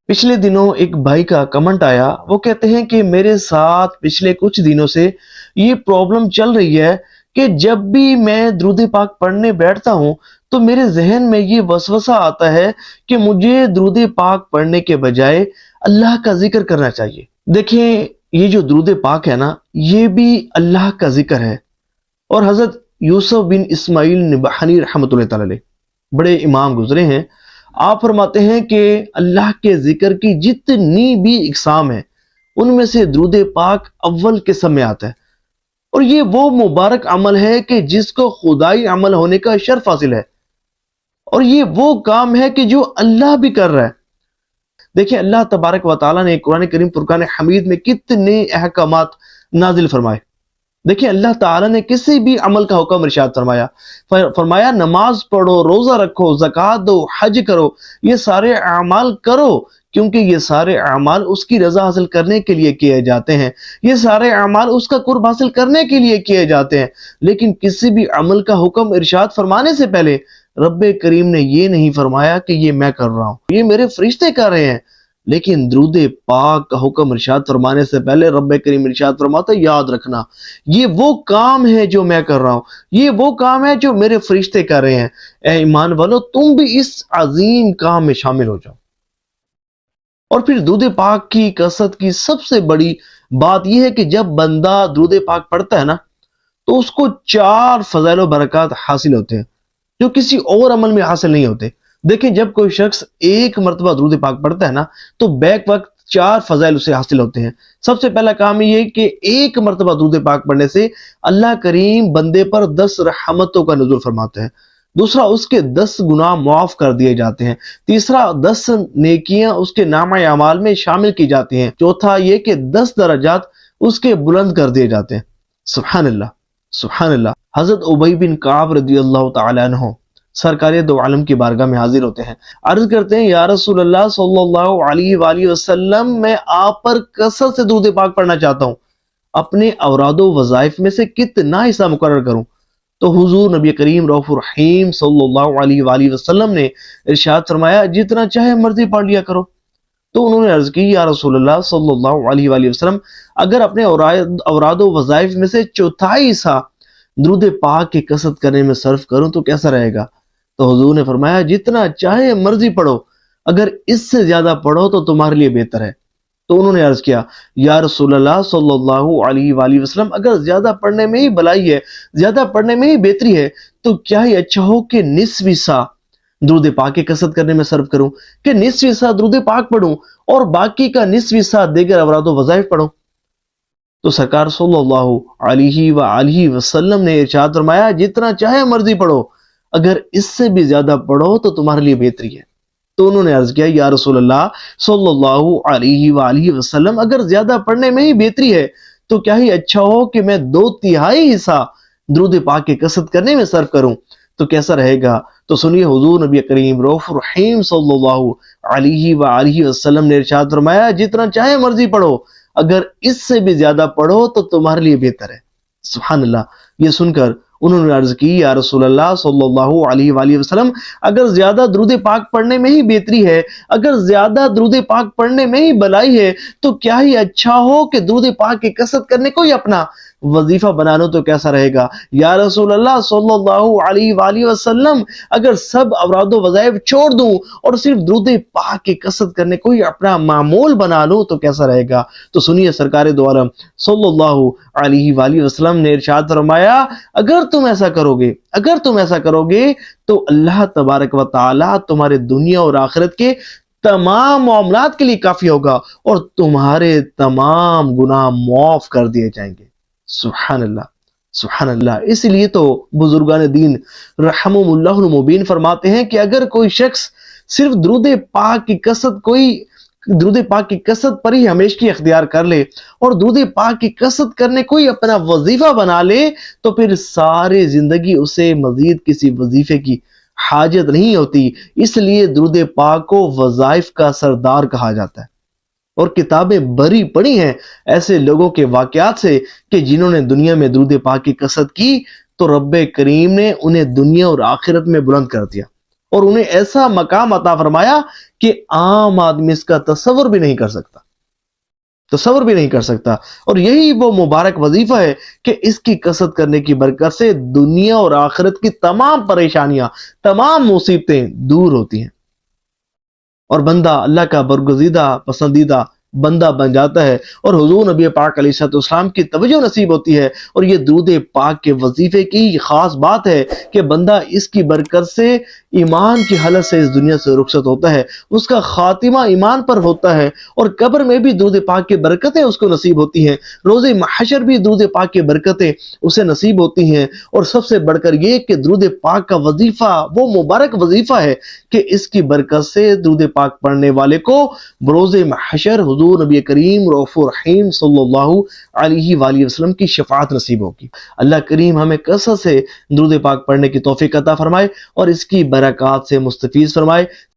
پچھلے دنوں ایک بھائی کا کمنٹ آیا، وہ کہتے ہیں کہ میرے ساتھ پچھلے کچھ دنوں سے یہ پرابلم چل رہی ہے کہ جب بھی میں درود پاک پڑھنے بیٹھتا ہوں تو میرے ذہن میں یہ وسوسہ آتا ہے کہ مجھے درود پاک پڑھنے کے بجائے اللہ کا ذکر کرنا چاہیے۔ دیکھیں، یہ جو درود پاک ہے نا، یہ بھی اللہ کا ذکر ہے۔ اور حضرت یوسف بن اسماعیل نبہانی رحمۃ اللہ تعالی علیہ بڑے امام گزرے ہیں، آپ فرماتے ہیں کہ اللہ کے ذکر کی جتنی بھی اقسام ہیں ان میں سے درود پاک اول قسم میں آتا ہے، اور یہ وہ مبارک عمل ہے کہ جس کو خدائی عمل ہونے کا شرف حاصل ہے، اور یہ وہ کام ہے کہ جو اللہ بھی کر رہا ہے۔ دیکھیں، اللہ تبارک و تعالیٰ نے قرآن کریم فرقان حمید میں کتنے احکامات نازل فرمائے۔ دیکھیں، اللہ تعالیٰ نے کسی بھی عمل کا حکم ارشاد فرمایا نماز پڑھو، روزہ رکھو، زکوٰۃ دو، حج کرو، یہ سارے اعمال کرو، کیونکہ یہ سارے اعمال اس کی رضا حاصل کرنے کے لیے کیے جاتے ہیں، یہ سارے اعمال اس کا قرب حاصل کرنے کے لیے کیے جاتے ہیں۔ لیکن کسی بھی عمل کا حکم ارشاد فرمانے سے پہلے رب کریم نے یہ نہیں فرمایا کہ یہ میں کر رہا ہوں، یہ میرے فرشتے کر رہے ہیں۔ لیکن درود پاک کا حکم ارشاد فرمانے سے پہلے رب کریم ارشاد فرماتا ہے یاد رکھنا یہ وہ کام ہے جو میں کر رہا ہوں، یہ وہ کام ہے جو میرے فرشتے کر رہے ہیں۔ اے ایمان والو، تم بھی اس عظیم کام میں شامل ہو جاؤ۔ اور پھر درود پاک کی کثرت کی سب سے بڑی بات یہ ہے کہ جب بندہ درود پاک پڑھتا ہے نا تو اس کو 4 فضائل و برکات حاصل ہوتے ہیں جو کسی اور عمل میں حاصل نہیں ہوتے۔ دیکھیں، جب کوئی شخص ایک مرتبہ درود پاک پڑھتا ہے نا تو بیک وقت 4 فضائل اسے حاصل ہوتے ہیں۔ سب سے پہلا کام یہ کہ ایک مرتبہ درود پاک پڑھنے سے اللہ کریم بندے پر 10 رحمتوں کا نزول فرماتے ہیں۔ دوسرا، اس کے 10 گناہ معاف کر دیے جاتے ہیں۔ تیسرا، 10 نیکیاں اس کے نامہ اعمال میں شامل کی جاتی ہیں۔ چوتھا یہ کہ 10 درجات اس کے بلند کر دیے جاتے ہیں۔ سبحان اللہ، سبحان اللہ۔ حضرت ابی بن کعب رضی اللہ تعالی عنہ سرکار دو عالم کی بارگاہ میں حاضر ہوتے ہیں، عرض کرتے ہیں یا رسول اللہ صلی اللہ علیہ وآلہ وسلم، میں آپ پر کثرت سے درود پاک پڑھنا چاہتا ہوں، اپنے اوراد و وظائف میں سے کتنا حصہ مقرر کروں؟ تو حضور نبی کریم رؤوف الرحیم صلی اللہ علیہ وآلہ وسلم نے ارشاد فرمایا جتنا چاہے مرضی پڑھ لیا کرو۔ تو انہوں نے عرض کی یا رسول اللہ صلی اللہ علیہ وآلہ وسلم، اگر اپنے اوراد و وظائف میں سے چوتھائی حصہ درود پاک کی کثرت کرنے میں صرف کروں تو کیسا رہے گا؟ تو حضور نے فرمایا جتنا چاہے مرضی پڑھو، اگر اس سے زیادہ پڑھو تو تمہارے لیے بہتر ہے۔ تو انہوں نے عرض کیا یا رسول اللہ صلی اللہ علیہ وآلہ وسلم، اگر زیادہ پڑھنے میں ہی بھلائی ہے، زیادہ پڑھنے میں ہی بہتری ہے، تو کیا ہی اچھا ہو کہ نصف حصہ درود پاک کی کثرت کرنے میں صرف کروں، کہ نصف حصہ درود پاک پڑھوں اور باقی کا نصف حصہ دیگر اوراد و وظائف پڑھوں۔ تو سرکار صلی اللہ علیہ وآلہ وسلم نے ارشاد فرمایا جتنا چاہے مرضی پڑھو، اگر اس سے بھی زیادہ پڑھو تو تمہارے لیے بہتری ہے۔ تو انہوں نے عرض کیا یا رسول اللہ صلی اللہ علیہ وآلہ وسلم، اگر زیادہ پڑھنے میں ہی بہتری ہے تو کیا ہی اچھا ہو کہ میں 2/3 حصہ درود پاک کی کثرت کرنے میں صرف کروں تو کیسا رہے گا؟ تو سنیے، حضور نبی کریم رؤوف الرحیم صلی اللہ علیہ وآلہ وسلم نے ارشاد فرمایا جتنا چاہے مرضی پڑھو، اگر اس سے بھی زیادہ پڑھو تو تمہارے لیے بہتر ہے۔ سبحان اللہ۔ یہ سن کر انہوں نے عرض کی یا رسول اللہ صلی اللہ علیہ وآلہ وسلم، اگر زیادہ درود پاک پڑھنے میں ہی بہتری ہے، اگر زیادہ درود پاک پڑھنے میں ہی بھلائی ہے، تو کیا ہی اچھا ہو کہ درود پاک کی کثرت کرنے کو ہی اپنا وظیفہ بنا لو تو کیسا رہے گا؟ یا رسول اللہ صلی اللہ علیہ وآلہ وسلم، اگر سب اوراد و وظائف چھوڑ دوں اور صرف درود پاک کی کثرت کرنے کو ہی اپنا معمول بنا لوں تو کیسا رہے گا؟ تو سنیے، سرکار دو عالم صلی اللہ علیہ وآلہ وسلم نے ارشاد فرمایا اگر تم ایسا کرو گے تو اللہ تبارک و تعالی تمہارے دنیا اور آخرت کے تمام معاملات کے لیے کافی ہوگا اور تمہارے تمام گناہ معاف کر دیے جائیں گے۔ سبحان اللہ، سبحان اللہ۔ اس لیے تو بزرگان دین رحمہم اللہ المبین فرماتے ہیں کہ اگر کوئی شخص صرف درود پاک کی کثرت پر ہی ہمیشگی اختیار کر لے اور درود پاک کی کثرت کرنے کو ہی اپنا وظیفہ بنا لے تو پھر ساری زندگی اسے مزید کسی وظیفے کی حاجت نہیں ہوتی۔ اس لیے درود پاک کو وظائف کا سردار کہا جاتا ہے، اور کتابیں بری پڑی ہیں ایسے لوگوں کے واقعات سے کہ جنہوں نے دنیا میں درود پاک کی کثرت کی تو رب کریم نے انہیں دنیا اور آخرت میں بلند کر دیا۔ اور انہیں ایسا مقام عطا فرمایا کہ عام آدمی اس کا تصور بھی نہیں کر سکتا، اور یہی وہ مبارک وظیفہ ہے کہ اس کی کثرت کرنے کی برکت سے دنیا اور آخرت کی تمام پریشانیاں، تمام مصیبتیں دور ہوتی ہیں، اور بندہ اللہ کا برگزیدہ پسندیدہ بندہ بن جاتا ہے، اور حضور نبی پاک علیہ الصلوۃ والسلام کی توجہ نصیب ہوتی ہے۔ اور یہ درود پاک کے وظیفے کی خاص بات ہے کہ بندہ اس کی برکت سے ایمان کی حالت سے اس دنیا سے رخصت ہوتا ہے، اس کا خاتمہ ایمان پر ہوتا ہے، اور قبر میں بھی درود پاک کی برکتیں اس کو نصیب ہوتی ہیں، روز محشر بھی درود پاک کی برکتیں اسے نصیب ہوتی ہیں۔ اور سب سے بڑھ کر یہ کہ درود پاک کا وظیفہ وہ مبارک وظیفہ ہے کہ اس کی برکت سے درود پاک پڑھنے والے کو بروز محشر حضور نبی کریم رؤوف الرحیم صلی اللہ علیہ وآلہ وسلم کی شفاعت نصیب ہوگی۔ اللہ کریم ہمیں کثرت سے درود پاک پڑھنے کی توفیق عطا فرمائے اور اس کی برکات سے مستفیض فرمائے۔